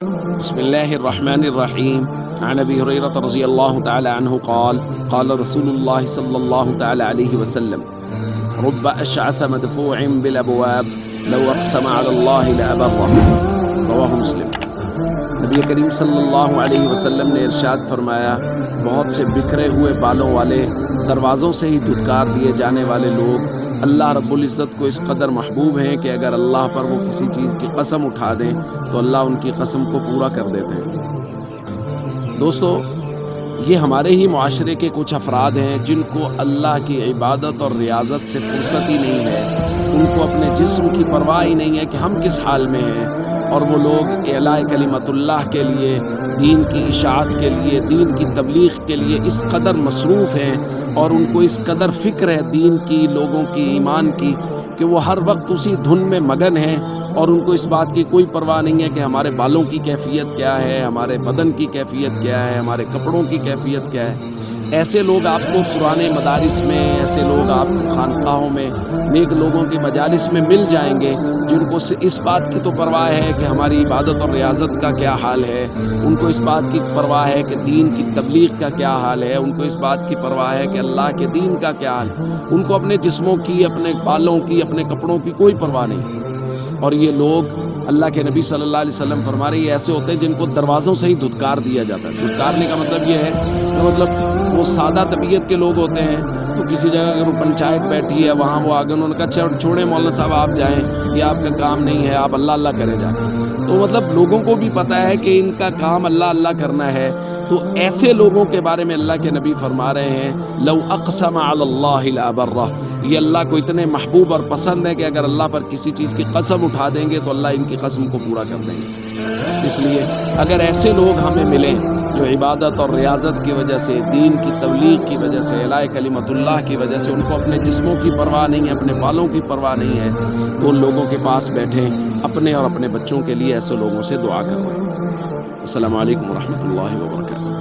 بسم الله الرحمن الرحيم. عن أبي هريرة رضي الله تعالى عنه قال قال رسول الله صلى الله تعالى عليه وسلم رب أشعث مدفوع بالأبواب لو أقسم على الله لأبره. رواہ مسلم. نبی کریم صلی اللہ علیہ وسلم نے ارشاد فرمایا، بہت سے بکھرے ہوئے بالوں والے، دروازوں سے ہی دھتکار دیے جانے والے لوگ اللہ رب العزت کو اس قدر محبوب ہیں کہ اگر اللہ پر وہ کسی چیز کی قسم اٹھا دیں تو اللہ ان کی قسم کو پورا کر دیتے ہیں۔ دوستو، یہ ہمارے ہی معاشرے کے کچھ افراد ہیں جن کو اللہ کی عبادت اور ریاضت سے فرصت ہی نہیں ہے، ان کو اپنے جسم کی پرواہ ہی نہیں ہے کہ ہم کس حال میں ہیں، اور وہ لوگ اعلاء کلمت اللہ کے لیے، دین کی اشاعت کے لیے، دین کی تبلیغ کے لیے اس قدر مصروف ہیں اور ان کو اس قدر فکر ہے دین کی، لوگوں کی، ایمان کی، کہ وہ ہر وقت اسی دھن میں مگن ہیں اور ان کو اس بات کی کوئی پرواہ نہیں ہے کہ ہمارے بالوں کی کیفیت کیا ہے، ہمارے بدن کی کیفیت کیا ہے، ہمارے کپڑوں کی کیفیت کیا ہے۔ ایسے لوگ آپ کو پرانے مدارس میں، ایسے لوگ آپ کو خانقاہوں میں، نیک لوگوں کی مجالس میں مل جائیں گے جن کو اس بات کی تو پرواہ ہے کہ ہماری عبادت اور ریاضت کا کیا حال ہے، ان کو اس بات کی پرواہ ہے کہ دین کی تبلیغ کا کیا حال ہے، ان کو اس بات کی پرواہ ہے کہ اللہ کے دین کا کیا حال ہے، ان کو اپنے جسموں کی، اپنے بالوں کی، اپنے کپڑوں کی کوئی پرواہ نہیں۔ اور یہ لوگ، اللہ کے نبی صلی اللہ علیہ وسلم فرما رہے ہیں، یہ ایسے ہوتے ہیں جن کو دروازوں سے ہی دھتکار دیا جاتا ہے۔ دھتکارنے کا مطلب یہ ہے کہ مطلب وہ سادہ طبیعت کے لوگ ہوتے ہیں، تو کسی جگہ اگر پنچایت بیٹھی ہے وہاں وہ آگے انہوں نے کہا چھوڑیں مولانا صاحب آپ جائیں، یہ آپ کا کام نہیں ہے، آپ اللہ اللہ کریں جا کے۔ تو مطلب لوگوں کو بھی پتہ ہے کہ ان کا کام اللہ اللہ کرنا ہے، تو ایسے لوگوں کے بارے میں اللہ کے نبی فرما رہے ہیں لو اقسم علی اللہ لابرہ، یہ اللہ کو اتنے محبوب اور پسند ہے کہ اگر اللہ پر کسی چیز کی قسم اٹھا دیں گے تو اللہ ان کی قسم کو پورا کر دیں گے۔ اس لیے اگر ایسے لوگ ہمیں ملیں جو عبادت اور ریاضت کی وجہ سے، دین کی تبلیغ کی وجہ سے، اعلاء کلمت اللہ کی وجہ سے ان کو اپنے جسموں کی پرواہ نہیں ہے، اپنے بالوں کی پرواہ نہیں ہے، تو ان لوگوں کے پاس بیٹھیں، اپنے اور اپنے بچوں کے لیے ایسے لوگوں سے دعا کریں۔ السلام علیکم ورحمۃ اللہ وبرکاتہ۔